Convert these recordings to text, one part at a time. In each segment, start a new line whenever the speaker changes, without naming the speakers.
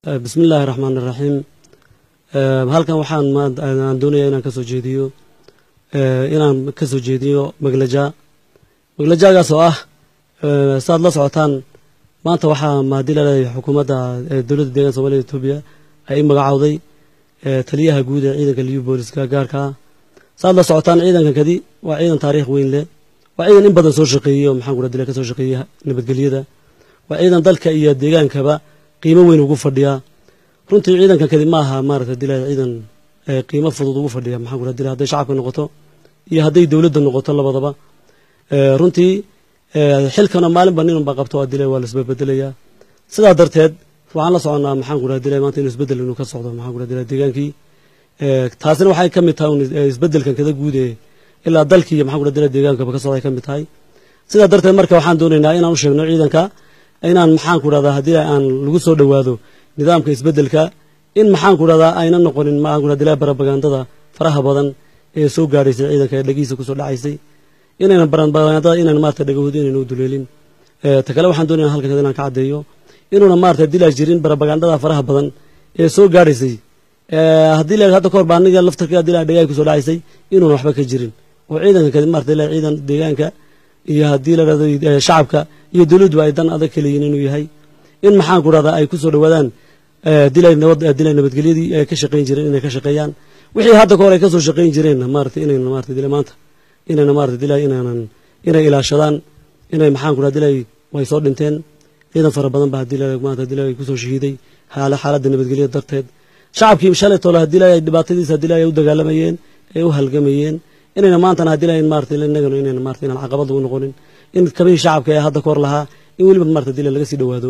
بسم الله الرحمن الرحيم. halkan waxaan doonayaa inaan ka soo jeediyo maglajagaas oo ah saad la socotaan maanta waxaa maadilay xukuumadda dawladda deegaanka Soomaaliya Itoobiya ay magacawday taliyaha guud ee ciidanka liyu booliska gaarka saad la socotaan ciidankan kadi waa ciidan taariikh weyn leh waa ciidan in badan soo shaqeeyay maxaan ku radilay ka soo shaqeeyay nabadgelyada waa ciidan dalka iyo deegaankaba qiimo weyn ugu fadhiya runtii ciidanka kadi ma aha maaragtay dilay ciidan qiimo fudud ugu fadhiya maxaan ku radilay haday shacabka noqoto iyo haday dawladda noqoto labadaba runtii xilkana maalin baan inuu qabto waa dilay waa la isbeddelaya sidaa darteed waxaan la soconaa maxaan ku radilay maanta inuu isbeddel inuu ka socdo maxaan ku radilay deegaankii taasina waxay ka mid tahay isbeddelkan kada guud ee ilaa dalkii maxaan ku radilay deegaanka ka socday ka mid tahay sidaa darteed marka waxaan doonaynaa inaan u sheegno ciidanka inaan maxaan ku radaa hadii aan lagu soo dhawaado nidaamka isbeddelka in maxaan ku radaa ayna noqonin maxaan ku radaa propagandada faraha badan ee soo gaaraysa ciidanka dhagiisa ku soo dhacaysay inayna propagandada inaan maarta dhagahood inaynu duleelin ta kale waxaan doonayaa halkan inaan ka cadeeyo inuuna maarta dilaa jirin propagandada faraha badan ee soo gaaraysay hadii la hadda koor baaniga laftarka dilaa dhagaay ku soo dhacaysay inuuna waxba ka jirin oo ciidanka ka maarta ilaa ciidan deegaanka iyo hadii la raado shacabka iyo dawladdu ay dan adag kaleeyeen inuu yahay in maxaan ku radaa ay ku soo dhawaadaan dilay nabadgelyadii ay ka shaqeyn jireen inay ka shaqeeyaan wixii hadda koor ay ka soo shaqeyn jireen maartay inay maartay dilay maanta inay maartay dilay inay ilaashadaan inay maxaan ku radaa dilay way soo dhinteen ciidan fara badan baa dilay maanta dilay ku soo shahiiday xaaladda nabadgelyada darteed shacabkii shalay toolaha dilay dhibaatadiisa dilay u dagaalamayeen ay u halgamayeen inayna maanta dilay maartay inagana inayna maartay inaan caqabad u noqonin in kabii shacabka ay hadda koor lahaa in waliba maartay dilay laga sii dhawaado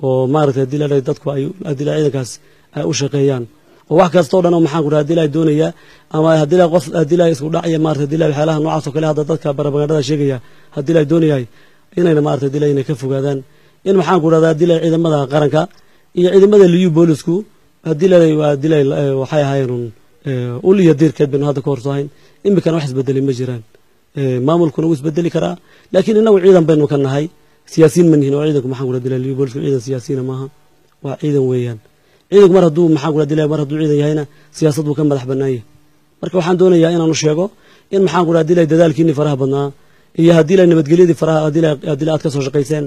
oo maartay dilay dadku ay dilay ciidankaas ay u shaqeeyaan oo wax kasta oo dhan oo maxaan ku radaa dilay doonaya ama dilay qof dilay isku dhacay maartay dilay xeelaha noocaas oo kale hadda dadka propagandada sheegaya dilay doonayay inayna maartay dilay inay ka fogaadaan in maxaan ku radaa dilay ciidamada qaranka iyo ciidamada liyu boolisku dilay waxay ahaayeen uliya dirkeed baan hadda koor saahin imikana wax isbedelay ma jiraan maamulkuna wuu isbedeli karaa laakiin inagu ciidan baynu ka nahay siyaasiyiin ma nihin oo ciidanku maxaan ku radilay liyu boolisku ciidan siyaasiyiin maaha waa ciidan weeyaan ciidanku mar hadduu maxaan ku radilay mar hadduu ciidan yahayna siyaasad buu ka madax bannaan yahay marka waxaan doonayaa inaanu sheego in maxaan ku radilay dadaalkiinii faraha badnaa iyo haddii la nabadgelyadii faraha haddii aad ka soo shaqayseen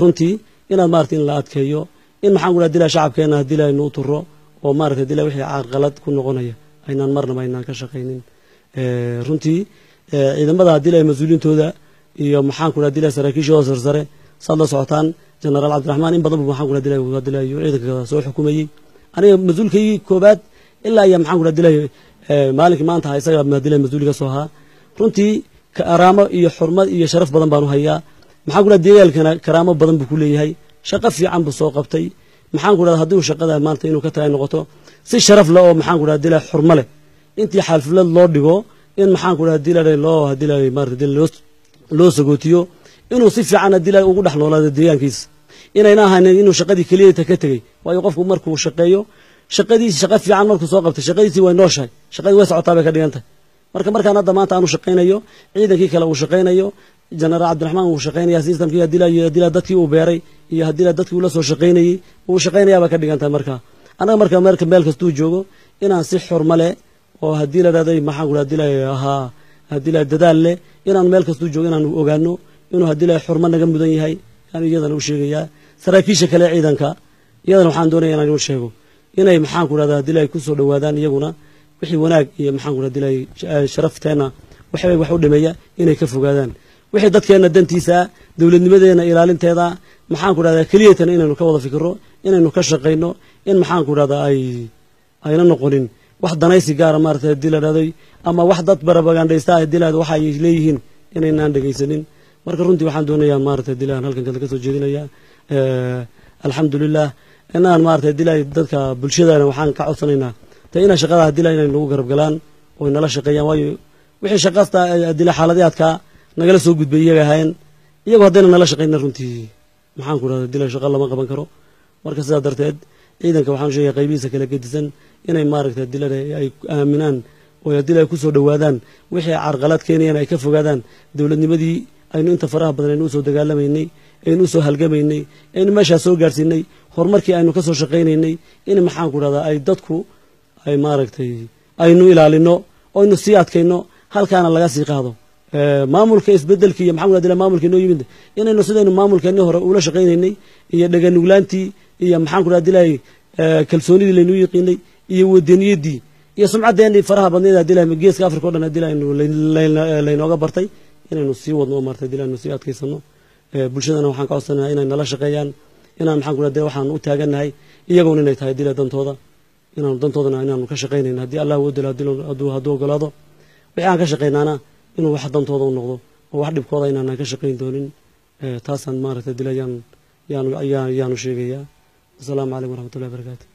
runtii inaad maaragtay in la adkeeyo in maxaan ku radilay shacabkeena haddii la inuu turo oo maaragtay dilay wixii carqalad ku noqonaya aynaan marnaba aynaan ka shaqaynin runtii ciidamada dilay mas'uuliintooda iyo maxaan ku radilay saraakiishooda sarsare saad la socotaan jenaraal cabdiraxmaan in badan maxaan ku radilay ciidanka soo xukumayay aniga mas'uulkii koobaad ilaa iyo maxaan ku radilay maalinkii maanta isaga madilay mas'uuliga soo ahaa runtii karaamo iyo xurmad iyo sharaf badan baan u hayaa maxaan ku radilay deegaalkana karaamo badan buu ku leeyahay shaqo fiican buu soo qabtay maxaan ku radaa haddii uu shaqada maanta inuu ka tahay noqoto si sharaf leh oo maxaan ku radaa dilay xurmo leh intii xalfilad loo dhigo in maxaan ku radaa dilay maartay dilay loo sagootiyo inuu si fiican dilay ugu dhex noolaado deegaankiisa inayna ahayn inuu shaqadii kaliya ka tagay waayo qofku markuu shaqeeyo shaqadiisa shaqo fiican markuu soo qabtay shaqadiisii way nooshahay shaqadii way socotaa bay ka dhigantahay markaan hadda maanta aanu shaqeynayo ciidankii kale uu shaqeynayo jenaraal cabdiraxmaan uu shaqeynaya systemkii dilay dadkii uu beeray iyo hadii dadkii uu la soo shaqeynayay uu shaqeynayaa ka dhigantahay anaga marka meel kastuu joogo inaan si xurmo leh oo hadii la raday maxaan ku radilay hadii la dadaal leh inaan meel kastuu joogo inaan ogaano inuu hadii la xurmo naga mudan yahay aan iyadana u sheegaya saraakiisha kale ciidanka iyadana waxaan doonayaa inaan u sheego inay maxaan ku radaa hadii ay ku soo dhawaadaan iyaguna wixii wanaag iyo maxaan ku radilay sharafteena waxay wax u dhimeeya inay ka fogaadaan wixii dadkeena dantiisa dawladnimadeena ilaalinteeda maxaan ku radaa kaliyeetana inaynu ka wada fikirro inaynu ka shaqeyno in maxaan ku radaa ayna noqonin wax danaysi gaar maartay dil raday ama wax dad propagandaysta dilad waxa ay leeyihiin inaynaan dhageysanin marka runtii waxaan doonayaa maartay dilaan halkan ka soo jeedinaya alxamdulillah inaan maartay dilay dadka bulshadana waxaan ka codsanaynaa ina shaqada dilay inay nagu garab galaan oo nala shaqeeyaan waayo wixii shaqasta dilay xaaladaadka nagala soo gudbay iyaga ahayn iyagoo haddana nala shaqeyna runtii maxaan ku radaa dilay shaqo lama qaban karo marka sidaa darteed ciidanka waxaan sheegay qaybihiisa kala gedisan inay maaragtay dilada ay aaminaan oo dilay ku soo dhawaadaan wixii carqalad keenayaan ay ka fogaadaan dawladnimadii aynu inta faraha badan aynu soo dagaalamaynay aynu soo halgamaynay aynu meesha soo gaarsiinay horumarkii aynu ka soo shaqaynaynay in maxaan ku dhahdaa ay dadku ay maaragtay aynu ilaalino oo aynu sii adkayno halkaana laga sii qaado maamulka isbedelkii iyo maxaan ku dhahdaa maamulkii noo yimid inaynu sidaynu maamulkeennii hore ula shaqaynaynay iyo dhaganuglaantii iyo maxaan ku dhahdaa dilay kalsoonidii laynu yiqiinay iyo wadaniyadii iyo sumcadeennii faraha badneed dilay geeska Afrika oo dhan dilaynu laynooga bartay inaynu sii wadno martay dilaynu sii adkaysano bulshadana waxaan ka codsanayaa inay nala shaqeeyaan inaan maxaan ku dhahdaa waxaan u taaganahay iyagoo inay tahay dilay dantooda inaanu dantoodana inaanu ka shaqaynayno haddii Allah uu dilo hadduu ogolaado wixii aan ka shaqaynaana inuu wax dantooda u noqdo oo wax dhibkooda inaan ka shaqayn doonin taasaan maaragtay dilayaan yaanu sheegayaa. Assalaamu calaykum waraxmatullaahi wabarakaatuh.